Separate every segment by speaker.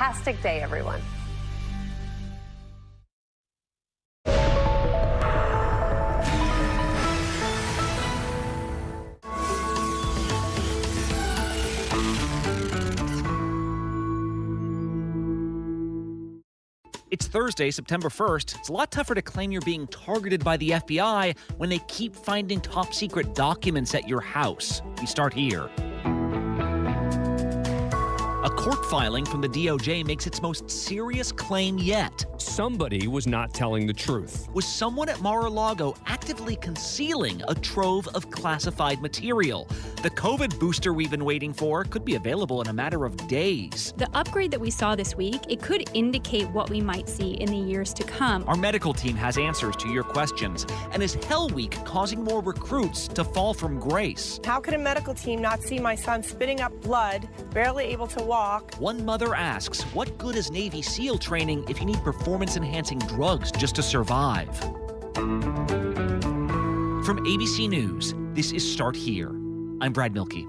Speaker 1: Fantastic day, everyone.
Speaker 2: It's Thursday, September 1st. It's a lot tougher to claim you're being targeted by the FBI when they keep finding top-secret documents at your house. We start here. A court filing from the DOJ makes its most serious claim yet.
Speaker 3: Somebody was not telling the truth.
Speaker 2: Was someone at Mar-a-Lago actively concealing a trove of classified material? The COVID booster we've been waiting for could be available in a matter of days.
Speaker 4: The upgrade that we saw this week, it could indicate what we might see in the years to come.
Speaker 2: Our medical team has answers to your questions. And is Hell Week causing more recruits to fall from grace?
Speaker 5: How could a medical team not see my son spitting up blood, barely able to walk?
Speaker 2: One mother asks, what good is Navy SEAL training if you need performance-enhancing drugs just to survive? From ABC News, this is Start Here. I'm Brad Milkey.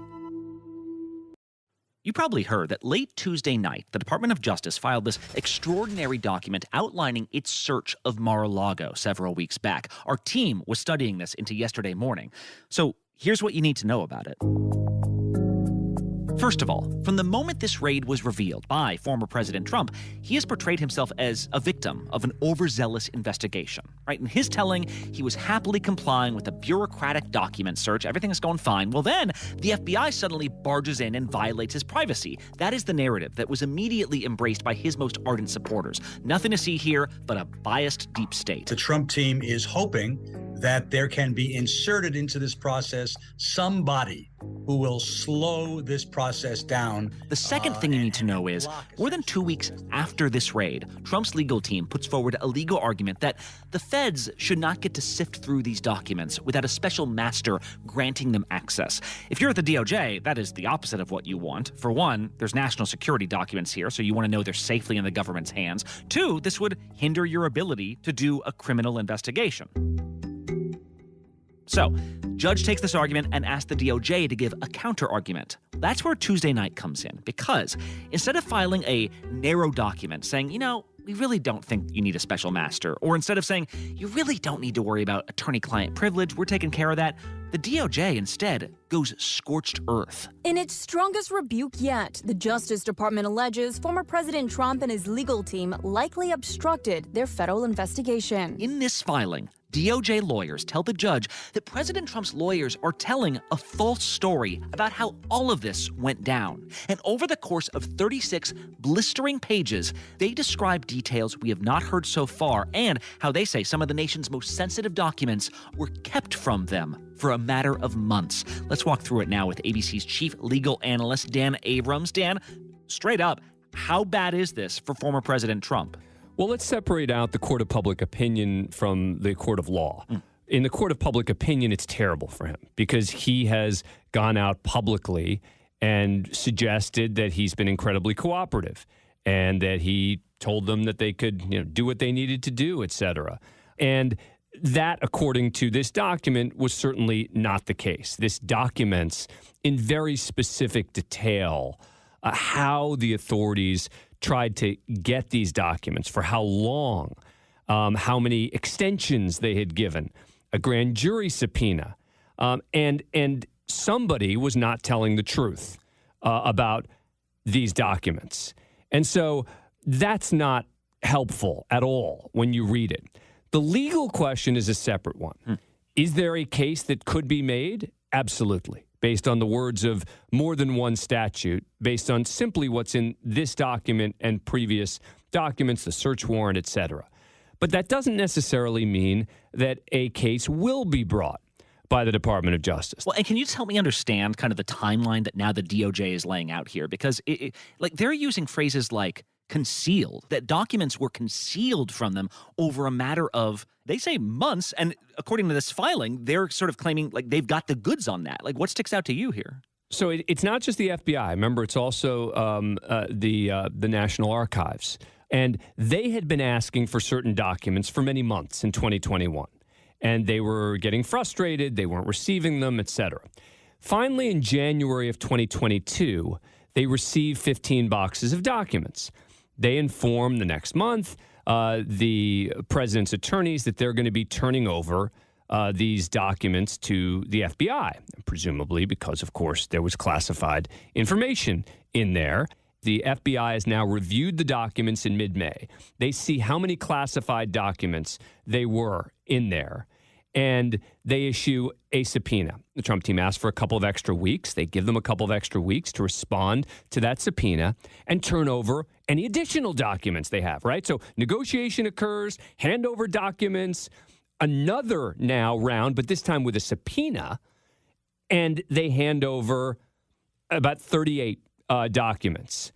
Speaker 2: You probably heard that late Tuesday night, the Department of Justice filed this extraordinary document outlining its search of Mar-a-Lago several weeks back. Our team was studying this into yesterday morning. So here's what you need to know about it. First of all, from the moment this raid was revealed by former President Trump, he has portrayed himself as a victim of an overzealous investigation, right? In his telling, he was happily complying with a bureaucratic document search. Everything is going fine. Well, then the FBI suddenly barges in and violates his privacy. That is the narrative that was immediately embraced by his most ardent supporters. Nothing to see here but a biased deep state.
Speaker 6: The Trump team is hoping that there can be inserted into this process somebody who will slow this process down.
Speaker 2: The second thing you need to know is, more than 2 weeks after this raid, Trump's legal team puts forward a legal argument that the feds should not get to sift through these documents without a special master granting them access. If you're at the DOJ, that is the opposite of what you want. For one, there's national security documents here, so you want to know they're safely in the government's hands. Two, this would hinder your ability to do a criminal investigation. So, judge takes this argument and asks the DOJ to give a counter-argument. That's where Tuesday night comes in, because instead of filing a narrow document saying, we really don't think you need a special master, or instead of saying, you really don't need to worry about attorney-client privilege, we're taking care of that, the DOJ instead goes scorched earth.
Speaker 7: In its strongest rebuke yet, the Justice Department alleges former President Trump and his legal team likely obstructed their federal investigation.
Speaker 2: In this filing, DOJ lawyers tell the judge that President Trump's lawyers are telling a false story about how all of this went down. And over the course of 36 blistering pages, they describe details we have not heard so far and how they say some of the nation's most sensitive documents were kept from them for a matter of months. Let's walk through it now with ABC's chief legal analyst, Dan Abrams. Dan, straight up, how bad is this for former President Trump?
Speaker 3: Well, let's separate out the court of public opinion from the court of law. In the court of public opinion, it's terrible for him because he has gone out publicly and suggested that he's been incredibly cooperative and that he told them that they could do what they needed to do, et cetera. And that, according to this document, was certainly not the case. This documents in very specific detail how the authorities tried to get these documents, for how long, how many extensions they had given, a grand jury subpoena, and somebody was not telling the truth about these documents. And so that's not helpful at all when you read it. The legal question is a separate one. Is there a case that could be made? Absolutely. Based on the words of more than one statute, based on simply what's in this document and previous documents, the search warrant, et cetera. But that doesn't necessarily mean that a case will be brought by the Department of Justice.
Speaker 2: Well, and can you just help me understand kind of the timeline that now the DOJ is laying out here? Because they're using phrases like concealed, that documents were concealed from them over a matter of, they say, months. And according to this filing, they're sort of claiming like they've got the goods on that. Like, what sticks out to you here?
Speaker 3: So it's not just the FBI. Remember, it's also the National Archives. And they had been asking for certain documents for many months in 2021. And they were getting frustrated. They weren't receiving them, et cetera. Finally, in January of 2022, they received 15 boxes of documents. they inform the next month the president's attorneys that they're going to be turning over these documents to the FBI, presumably because, of course, there was classified information in there. The FBI has now reviewed the documents in mid-May. They see how many classified documents they were in there, and they issue a subpoena. The Trump team asked for a couple of extra weeks. They give them a couple of extra weeks to respond to that subpoena and turn over any additional documents they have, right? So negotiation occurs, hand over documents, another now round, but this time with a subpoena, and they hand over about 38 documents.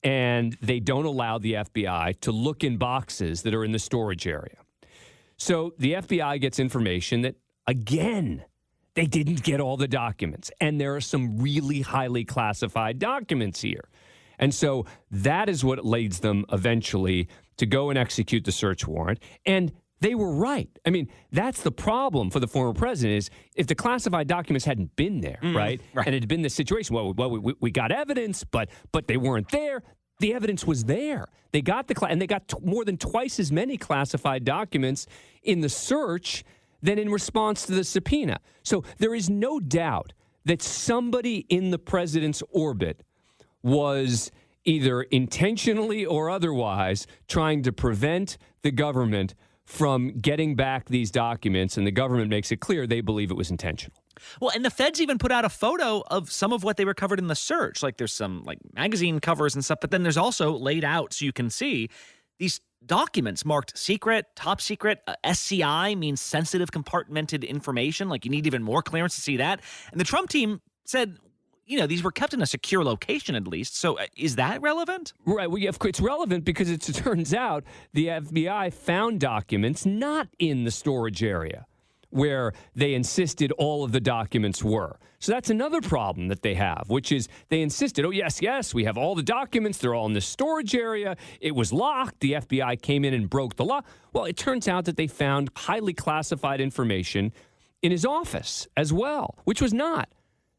Speaker 3: And they don't allow the FBI to look in boxes that are in the storage area. So the FBI gets information that, again, they didn't get all the documents. And there are some really highly classified documents here. And so that is what leads them eventually to go and execute the search warrant. And they were right. I mean, that's the problem for the former president is if the classified documents hadn't been there, right? And it had been this situation, we got evidence, but they weren't there. The evidence was there. They got and they got more than twice as many classified documents in the search than in response to the subpoena. So there is no doubt that somebody in the president's orbit was either intentionally or otherwise trying to prevent the government from getting back these documents, and the government makes it clear they believe it was intentional.
Speaker 2: Well, and the feds even put out a photo of some of what they recovered in the search. Like there's some like magazine covers and stuff, but then there's also laid out so you can see these documents marked secret, top secret. SCI means sensitive compartmented information. Like you need even more clearance to see that. And the Trump team said, you know, these were kept in a secure location at least. So is that relevant?
Speaker 3: Right. Well, yeah, it's relevant because it turns out the FBI found documents not in the storage area where they insisted all of the documents were. So that's another problem that they have, which is they insisted, oh, yes, we have all the documents. They're all in the storage area. It was locked. The FBI came in and broke the lock. Well, it turns out that they found highly classified information in his office as well, which was not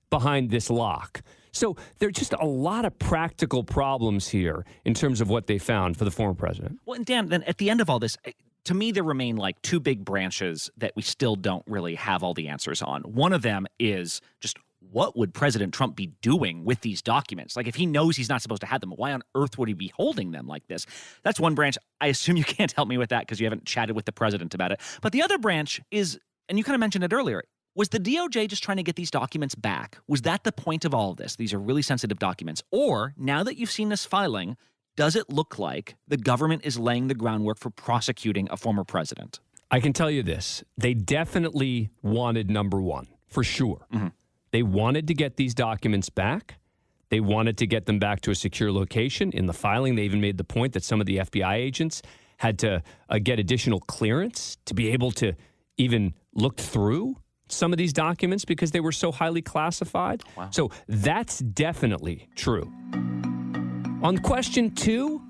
Speaker 3: behind this lock. So there are just a lot of practical problems here in terms of what they found for the former president.
Speaker 2: Well, and Dan, then at the end of all this, to me, there remain like two big branches that we still don't really have all the answers on. One of them is just what would President Trump be doing with these documents? Like if he knows he's not supposed to have them, why on earth would he be holding them like this? That's one branch. I assume you can't help me with that because you haven't chatted with the president about it. But the other branch is, and you kind of mentioned it earlier, was the DOJ just trying to get these documents back? Was that the point of all of this? These are really sensitive documents. Or now that you've seen this filing, does it look like the government is laying the groundwork for prosecuting a former president?
Speaker 3: I can tell you this. They definitely wanted number one, for sure. Mm-hmm. They wanted to get these documents back. They wanted to get them back to a secure location. In the filing, they even made the point that some of the FBI agents had to get additional clearance to be able to even look through some of these documents because they were so highly classified. Wow. So that's definitely true. On question 2,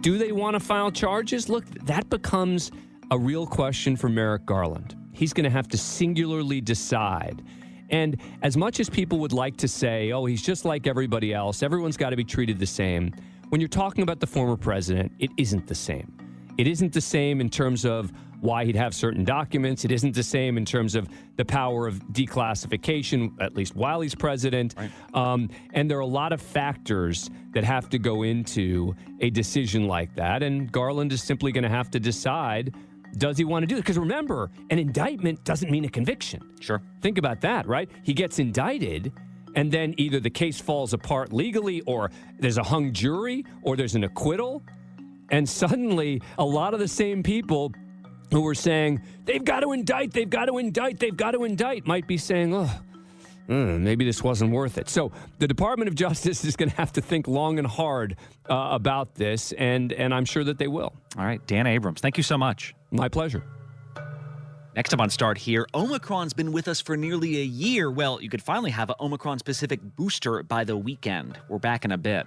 Speaker 3: do they want to file charges? Look, that becomes a real question for Merrick Garland. He's going to have to singularly decide. And as much as people would like to say, oh, he's just like everybody else, everyone's got to be treated the same, when you're talking about the former president, it isn't the same. It isn't the same in terms of why he'd have certain documents. It isn't the same in terms of the power of declassification, at least while he's president. Right. And there are a lot of factors that have to go into a decision like that. And Garland is simply going to have to decide, does he want to do it? Because remember, an indictment doesn't mean a conviction.
Speaker 2: Sure.
Speaker 3: Think about that, right? He gets indicted, and then either the case falls apart legally, or there's a hung jury, or there's an acquittal. And suddenly, a lot of the same people who were saying, they've got to indict might be saying, maybe this wasn't worth it. So the Department of Justice is going to have to think long and hard about this, and I'm sure that they will.
Speaker 2: All right, Dan Abrams, thank you so much.
Speaker 3: My pleasure.
Speaker 2: Next up on Start Here, Omicron's been with us for nearly a year. Well, you could finally have an Omicron-specific booster by the weekend. We're back in a bit.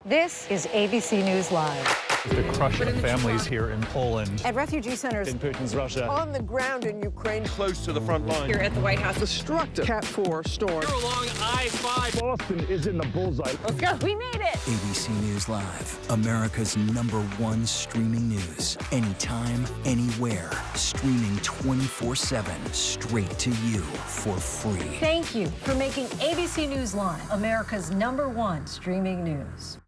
Speaker 1: This is ABC News Live. The crush of families here in Poland.
Speaker 8: At refugee centers.
Speaker 1: In Putin's Russia.
Speaker 9: On the ground in Ukraine.
Speaker 10: Close to the front line.
Speaker 8: Here at the White House.
Speaker 9: Destructive Cat 4 storm.
Speaker 10: Here along I-5.
Speaker 1: Boston is in the bullseye.
Speaker 8: Let's go. We made it.
Speaker 11: ABC News Live, America's #1 streaming news. Anytime, anywhere. Streaming 24/7 straight to you for free.
Speaker 12: Thank you for making ABC News Live America's #1 streaming news.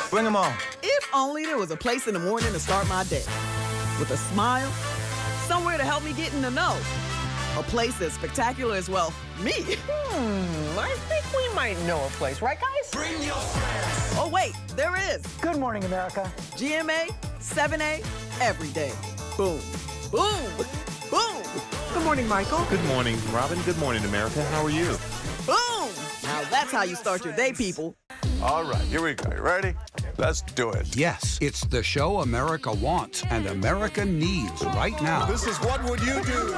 Speaker 9: Bring them on. If only there was a place in the morning to start my day. With a smile, somewhere to help me get in the know. A place as spectacular as, well, me.
Speaker 8: I think we might know a place, right, guys?
Speaker 9: Bring your friends. Oh, wait, there is.
Speaker 12: Good morning, America.
Speaker 9: GMA, 7A, every day. Boom, boom, boom. Good morning, Michael.
Speaker 13: Good morning, Robin. Good morning, America. How are you?
Speaker 9: Boom. Now that's how you start your day, people.
Speaker 10: All right, here we go. You ready? Let's do it.
Speaker 14: Yes, it's the show America wants and America needs right now.
Speaker 10: This is What Would You Do?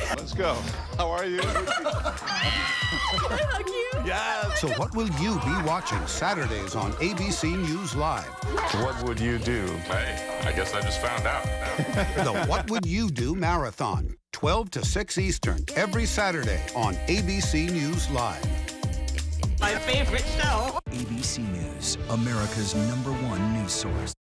Speaker 10: Let's go. How are you?
Speaker 9: Can I hug you?
Speaker 10: Yes.
Speaker 14: So what will you be watching Saturdays on ABC News Live?
Speaker 13: What would you do?
Speaker 15: Hey, I guess I just found out.
Speaker 14: The What Would You Do Marathon, 12 to 6 Eastern, every Saturday on ABC News Live.
Speaker 9: My favorite show.
Speaker 11: ABC News, America's #1 news source.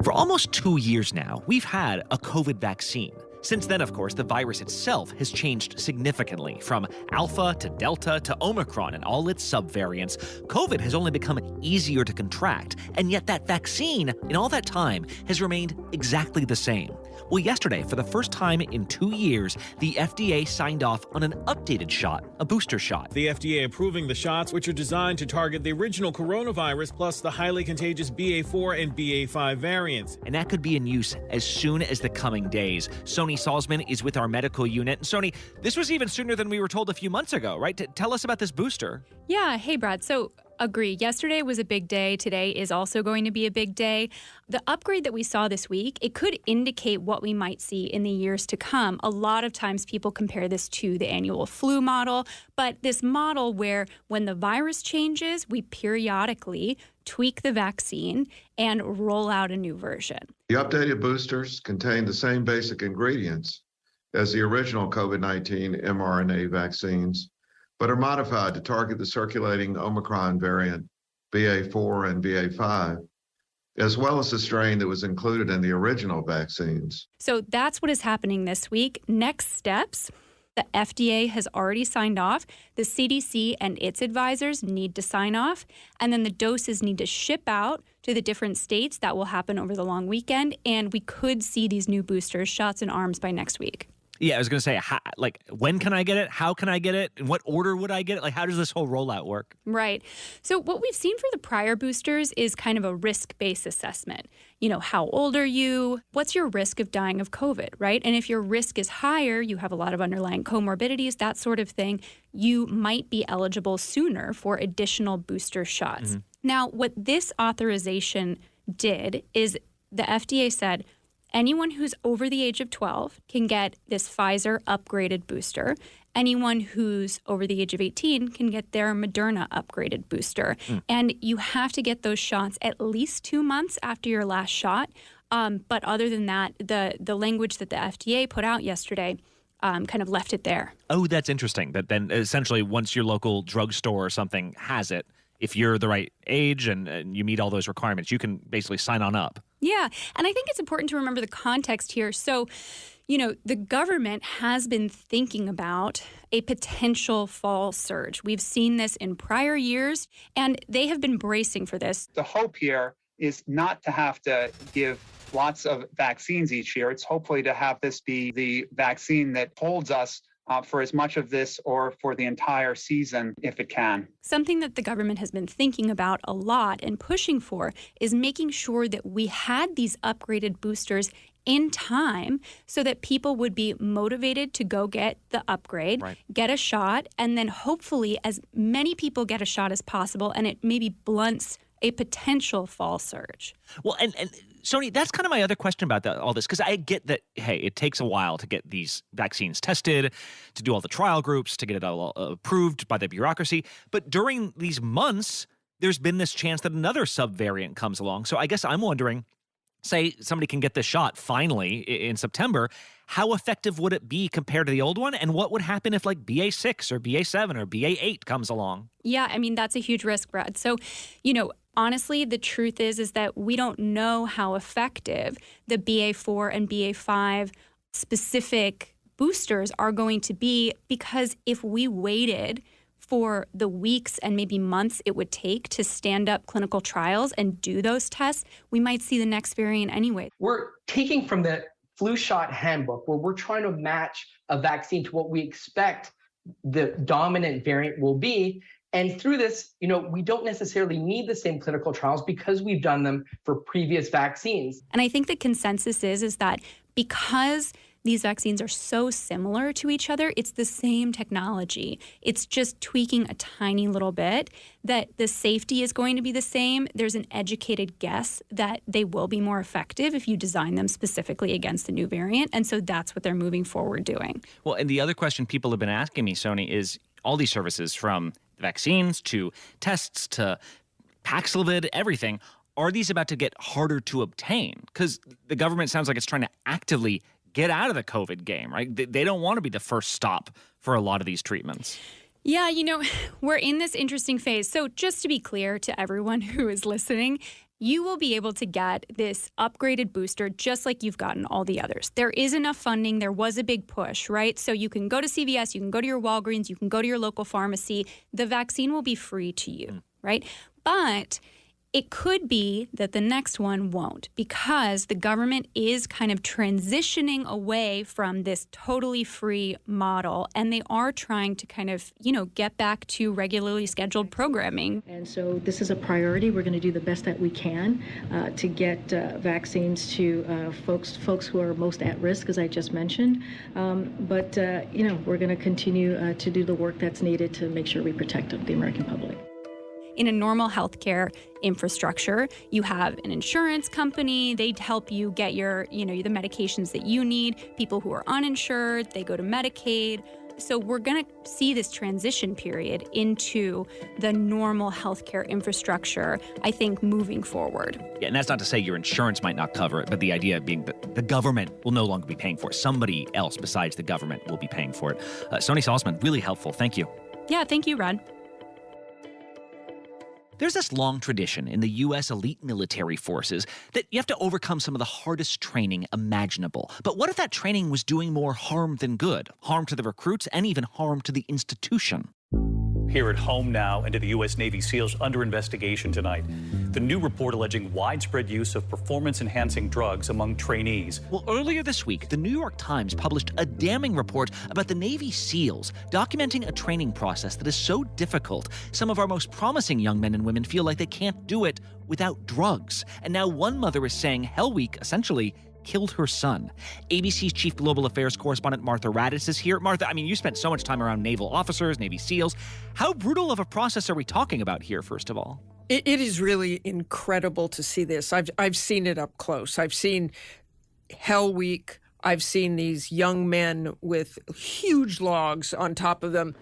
Speaker 2: For almost 2 years now, we've had a COVID vaccine. Since then, of course, the virus itself has changed significantly from Alpha to Delta to Omicron and all its subvariants. COVID has only become easier to contract, and yet that vaccine, in all that time, has remained exactly the same. Well, yesterday, for the first time in 2 years, the FDA signed off on an updated shot, a booster shot.
Speaker 16: The FDA approving the shots, which are designed to target the original coronavirus plus the highly contagious BA4 and BA5 variants.
Speaker 2: And that could be in use as soon as the coming days. Sony Salzman is with our medical unit. Sony, this was even sooner than we were told a few months ago, right? Tell us about this booster.
Speaker 4: Yeah. Hey, Brad. So agree. Yesterday was a big day. Today is also going to be a big day. The upgrade that we saw this week, it could indicate what we might see in the years to come. A lot of times people compare this to the annual flu model, but this model where when the virus changes, we periodically tweak the vaccine and roll out a new version.
Speaker 17: The updated boosters contain the same basic ingredients as the original COVID-19 mRNA vaccines, but are modified to target the circulating Omicron variant BA4 and BA5, as well as the strain that was included in the original vaccines.
Speaker 4: So that's what is happening this week. Next steps. The FDA has already signed off. The CDC and its advisors need to sign off. And then the doses need to ship out to the different states. That will happen over the long weekend. And we could see these new boosters, shots in arms, by next week.
Speaker 2: Yeah, I was going to say, when can I get it? How can I get it? In what order would I get it? How does this whole rollout work?
Speaker 4: Right. So what we've seen for the prior boosters is kind of a risk-based assessment. You know, how old are you? What's your risk of dying of COVID, right? And if your risk is higher, you have a lot of underlying comorbidities, that sort of thing, you might be eligible sooner for additional booster shots. Mm-hmm. Now, what this authorization did is the FDA said, anyone who's over the age of 12 can get this Pfizer upgraded booster. Anyone who's over the age of 18 can get their Moderna upgraded booster. And you have to get those shots at least 2 months after your last shot. But other than that, the language that the FDA put out yesterday kind of left it there.
Speaker 2: Oh, that's interesting. That then essentially once your local drugstore or something has it, if you're the right age and you meet all those requirements, you can basically sign on up.
Speaker 4: Yeah. And I think it's important to remember the context here. So, you know, the government has been thinking about a potential fall surge. We've seen this in prior years, and they have been bracing for this.
Speaker 18: The hope here is not to have to give lots of vaccines each year. It's hopefully to have this be the vaccine that holds us for as much of this or for the entire season if it can.
Speaker 4: Something that the government has been thinking about a lot and pushing for is making sure that we had these upgraded boosters in time so that people would be motivated to go get the upgrade, get a shot, and then hopefully as many people get a shot as possible, and it maybe blunts a potential fall surge.
Speaker 2: Well, and Sony, that's kind of my other question about all this, because I get that, hey, it takes a while to get these vaccines tested, to do all the trial groups, to get it all approved by the bureaucracy. But during these months, there's been this chance that another subvariant comes along. So I guess I'm wondering, say somebody can get this shot finally in September, how effective would it be compared to the old one? And what would happen if like BA6 or BA7 or BA8 comes along?
Speaker 4: Yeah, I mean, that's a huge risk, Brad. So, honestly, the truth is that we don't know how effective the BA4 and BA5 specific boosters are going to be, because if we waited for the weeks and maybe months it would take to stand up clinical trials and do those tests, we might see the next variant anyway.
Speaker 19: We're taking from the flu shot handbook, where we're trying to match a vaccine to what we expect the dominant variant will be. And through this, we don't necessarily need the same clinical trials because we've done them for previous vaccines.
Speaker 4: And I think the consensus is that because these vaccines are so similar to each other, it's the same technology. It's just tweaking a tiny little bit, that the safety is going to be the same. There's an educated guess that they will be more effective if you design them specifically against the new variant. And so that's what they're moving forward doing.
Speaker 2: Well, and the other question people have been asking me, Sony, is all these services, from vaccines to tests to Paxlovid, everything, are these about to get harder to obtain? Because the government sounds like it's trying to actively get out of the COVID game, right? They don't want to be the first stop for a lot of these treatments.
Speaker 4: Yeah, we're in this interesting phase. So just to be clear to everyone who is listening, you will be able to get this upgraded booster just like you've gotten all the others. There is enough funding. There was a big push, right? So you can go to CVS, you can go to your Walgreens, you can go to your local pharmacy. The vaccine will be free to you, right? But it could be that the next one won't, because the government is kind of transitioning away from this totally free model, and they are trying to kind of, get back to regularly scheduled programming.
Speaker 20: And so this is a priority. We're going to do the best that we can to get vaccines to folks who are most at risk, as I just mentioned. But we're going to continue to do the work that's needed to make sure we protect the American public.
Speaker 4: In a normal healthcare infrastructure, you have an insurance company. They'd help you get your, the medications that you need. People who are uninsured, they go to Medicaid. So we're going to see this transition period into the normal healthcare infrastructure, I think, moving forward.
Speaker 2: Yeah, and that's not to say your insurance might not cover it, but the idea being that the government will no longer be paying for it. Somebody else besides the government will be paying for it. Sony Salzman, really helpful. Thank you.
Speaker 4: Yeah, thank you, Rod.
Speaker 2: There's this long tradition in the U.S. elite military forces that you have to overcome some of the hardest training imaginable. But what if that training was doing more harm than good? Harm to the recruits and even harm to the institution?
Speaker 21: Here at home now, into the U.S. Navy SEALs under investigation tonight. The new report alleging widespread use of performance-enhancing drugs among trainees.
Speaker 2: Well, earlier this week, the New York Times published a damning report about the Navy SEALs, documenting a training process that is so difficult, some of our most promising young men and women feel like they can't do it without drugs. And now one mother is saying Hell Week essentially killed her son. ABC's chief global affairs correspondent Martha Raddatz is here. Martha, you spent so much time around naval officers, Navy SEALs. How brutal of a process are we talking about here, first of all?
Speaker 8: It is really incredible to see this. I've seen it up close. I've seen Hell Week. I've seen these young men with huge logs on top of them.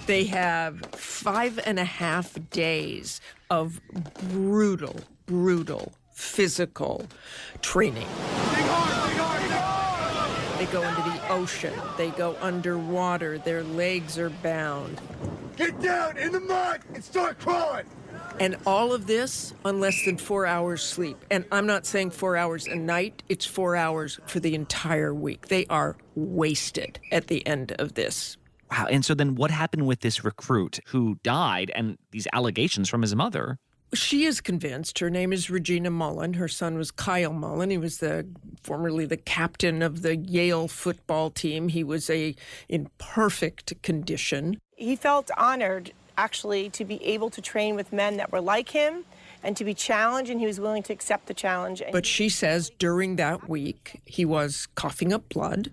Speaker 8: They have 5.5 days of brutal physical training. They go into the ocean. They go underwater. Their legs are bound.
Speaker 10: Get down in the mud and start crawling.
Speaker 8: And all of this on less than 4 hours sleep. And I'm not saying 4 hours a night. It's 4 hours for the entire week. They are wasted at the end of this.
Speaker 2: Wow. And so then what happened with this recruit who died and these allegations from his mother?
Speaker 8: She is convinced. Her name is Regina Mullen. Her son was Kyle Mullen. He was formerly the captain of the Yale football team. He was in perfect condition.
Speaker 5: He felt honored, actually, to be able to train with men that were like him and to be challenged, and he was willing to accept the challenge.
Speaker 8: But she says during that week, he was coughing up blood.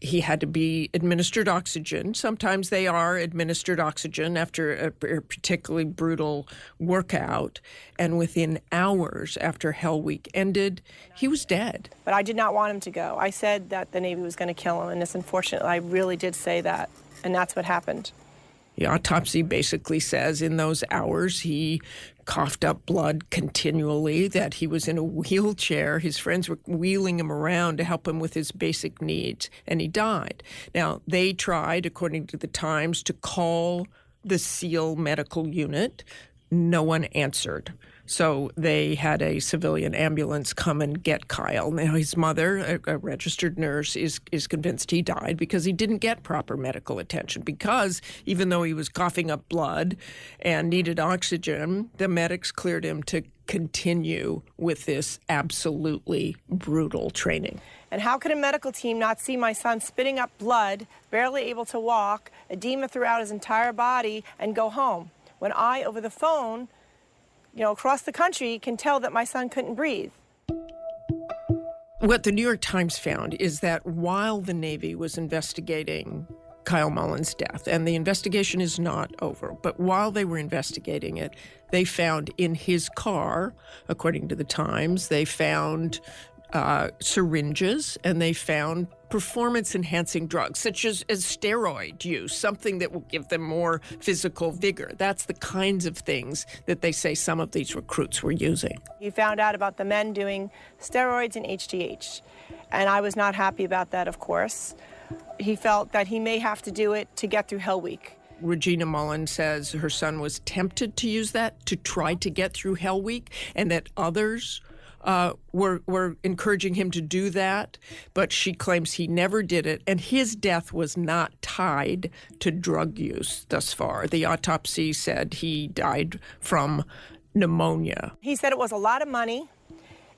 Speaker 8: He had to be administered oxygen. Sometimes they are administered oxygen after a particularly brutal workout. And within hours after Hell Week ended, he was dead.
Speaker 5: But I did not want him to go. I said that the Navy was going to kill him, and it's unfortunate. I really did say that, and that's what happened.
Speaker 8: The autopsy basically says in those hours he coughed up blood continually, that he was in a wheelchair. His friends were wheeling him around to help him with his basic needs, and he died. Now, they tried, according to the Times, to call the SEAL medical unit. No one answered. So they had a civilian ambulance come and get Kyle. Now, his mother, a registered nurse, is convinced he died because he didn't get proper medical attention. Because even though he was coughing up blood and needed oxygen, the medics cleared him to continue with this absolutely brutal training.
Speaker 5: And how could a medical team not see my son spitting up blood, barely able to walk, edema throughout his entire body, and go home? When I, over the phone, across the country, can tell that my son couldn't breathe.
Speaker 8: What the New York Times found is that while the Navy was investigating Kyle Mullen's death, and the investigation is not over, but while they were investigating it, they found in his car, according to the Times, they found syringes, and they found performance-enhancing drugs, such as steroid use, something that will give them more physical vigor. That's the kinds of things that they say some of these recruits were using.
Speaker 5: He found out about the men doing steroids and HGH, and I was not happy about that, of course. He felt that he may have to do it to get through Hell Week.
Speaker 8: Regina Mullen says her son was tempted to use that to try to get through Hell Week, and that others were encouraging him to do that, but she claims he never did it, and his death was not tied to drug use thus far. The autopsy said he died from pneumonia.
Speaker 5: He said it was a lot of money,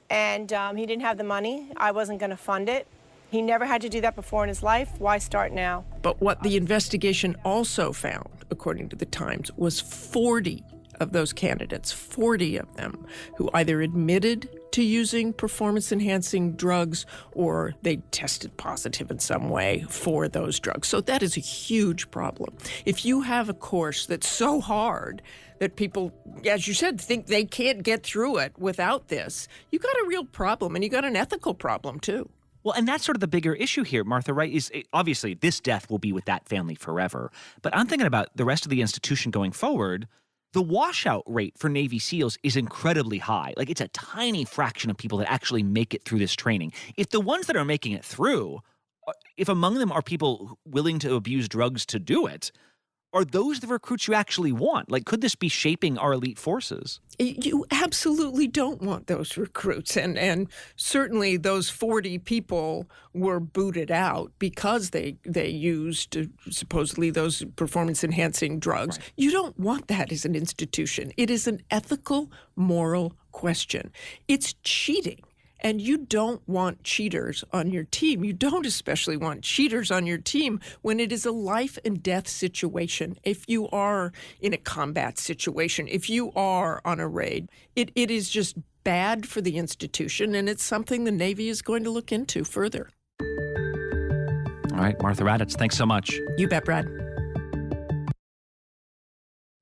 Speaker 5: and he didn't have the money. I wasn't going to fund it. He never had to do that before in his life. Why start now?
Speaker 8: But what the investigation also found, according to the Times, was 40 of those candidates, 40 of them, who either admitted to using performance-enhancing drugs or they tested positive in some way for those drugs. So that is a huge problem. If you have a course that's so hard that people, as you said, think they can't get through it without this, you got a real problem, and you got an ethical problem, too.
Speaker 2: Well, and that's sort of the bigger issue here, Martha, right? Is obviously this death will be with that family forever. But I'm thinking about the rest of the institution going forward. The washout rate for Navy SEALs is incredibly high. Like, it's a tiny fraction of people that actually make it through this training. If the ones that are making it through, if among them are people willing to abuse drugs to do it, are those the recruits you actually want? Like, could this be shaping our elite forces?
Speaker 8: You absolutely don't want those recruits. And certainly those 40 people were booted out because they used supposedly those performance-enhancing drugs. Right. You don't want that as an institution. It is an ethical, moral question. It's cheating. And you don't want cheaters on your team. You don't especially want cheaters on your team when it is a life and death situation. If you are in a combat situation, if you are on a raid, it is just bad for the institution, and it's something the Navy is going to look into further.
Speaker 2: All right, Martha Raddatz, thanks so much.
Speaker 8: You bet, Brad.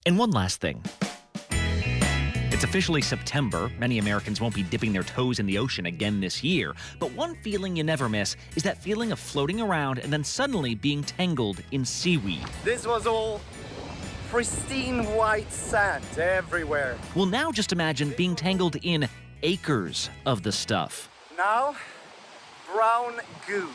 Speaker 2: And one last thing. It's officially September. Many Americans won't be dipping their toes in the ocean again this year. But one feeling you never miss is that feeling of floating around and then suddenly being tangled in seaweed.
Speaker 6: This was all pristine white sand everywhere.
Speaker 2: Well, now just imagine being tangled in acres of the stuff.
Speaker 6: Now, brown goo.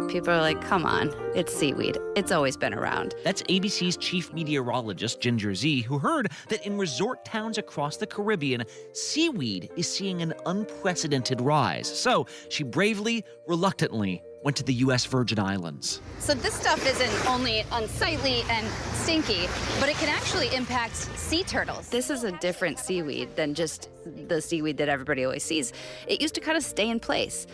Speaker 22: People are like, come on, it's seaweed. It's always been around.
Speaker 2: That's ABC's chief meteorologist, Ginger Zee, who heard that in resort towns across the Caribbean, seaweed is seeing an unprecedented rise. So she bravely, reluctantly went to the U.S. Virgin Islands.
Speaker 22: So this stuff isn't only unsightly and stinky, but it can actually impact sea turtles. This is a different seaweed than just the seaweed that everybody always sees. It used to kind of stay in place.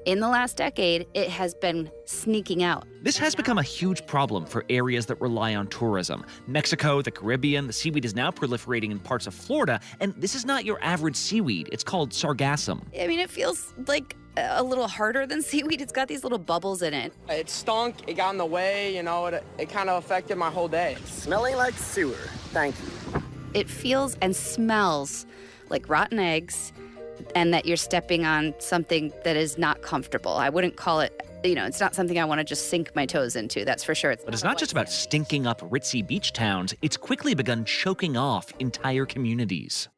Speaker 22: In the last decade, it has been sneaking out.
Speaker 2: This has become a huge problem for areas that rely on tourism. Mexico, the Caribbean, the seaweed is now proliferating in parts of Florida, and this is not your average seaweed. It's called sargassum.
Speaker 22: I mean, it feels like a little harder than seaweed. It's got these little bubbles in it.
Speaker 3: It stunk, it got in the way, you know, it kind of affected my whole day.
Speaker 6: Smelling like sewer. Thank you.
Speaker 22: It feels and smells like rotten eggs and that you're stepping on something that is not comfortable. I wouldn't call it, it's not something I want to just sink my toes into, that's for sure.
Speaker 2: But it's not just about stinking up ritzy beach towns. It's quickly begun choking off entire communities.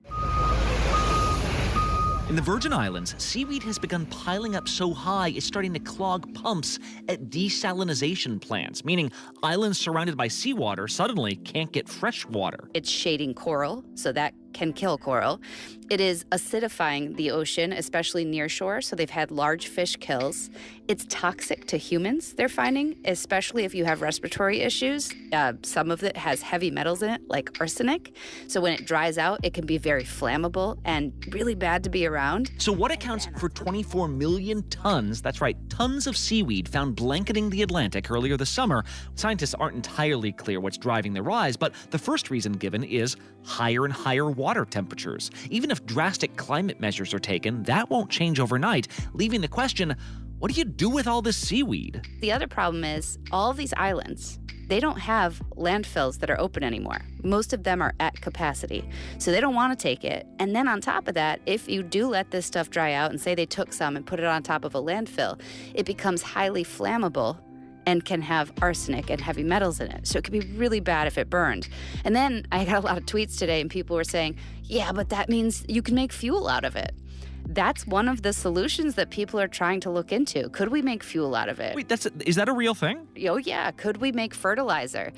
Speaker 2: In the Virgin Islands, seaweed has begun piling up so high it's starting to clog pumps at desalinization plants, meaning islands surrounded by seawater suddenly can't get fresh water.
Speaker 22: It's shading coral, so that can kill coral. It is acidifying the ocean, especially near shore, so they've had large fish kills. It's toxic to humans, they're finding, especially if you have respiratory issues. Some of it has heavy metals in it, like arsenic. So when it dries out, it can be very flammable and really bad to be around.
Speaker 2: So what accounts for 24 million tons, that's right, tons of seaweed found blanketing the Atlantic earlier this summer? Scientists aren't entirely clear what's driving the rise, but the first reason given is higher and higher water temperatures. Even if drastic climate measures are taken, that won't change overnight, leaving the question, what do you do with all this seaweed?
Speaker 22: The other problem is all of these islands, they don't have landfills that are open anymore. Most of them are at capacity, so they don't want to take it. And then on top of that, if you do let this stuff dry out and say they took some and put it on top of a landfill, it becomes highly flammable and can have arsenic and heavy metals in it. So it could be really bad if it burned. And then I got a lot of tweets today and people were saying, yeah, but that means you can make fuel out of it. That's one of the solutions that people are trying to look into. Could we make fuel out of it?
Speaker 2: Wait, is that a real thing?
Speaker 22: Oh, yeah. Could we make fertilizer?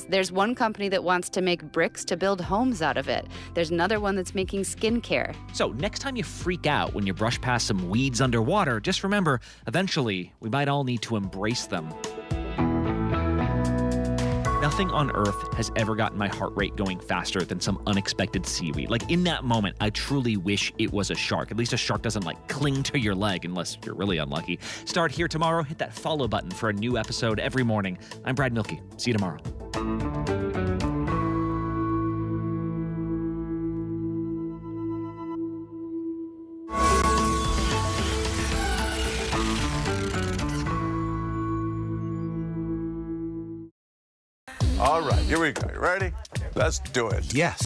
Speaker 22: There's one company that wants to make bricks to build homes out of it. There's another one that's making skincare.
Speaker 2: So next time you freak out when you brush past some weeds underwater, just remember, eventually, we might all need to embrace them. Nothing on earth has ever gotten my heart rate going faster than some unexpected seaweed. Like in that moment, I truly wish it was a shark. At least a shark doesn't cling to your leg unless you're really unlucky. Start here tomorrow. Hit that follow button for a new episode every morning. I'm Brad Milkey. See you tomorrow.
Speaker 10: All right, here we go. You ready? Let's do it.
Speaker 14: Yes.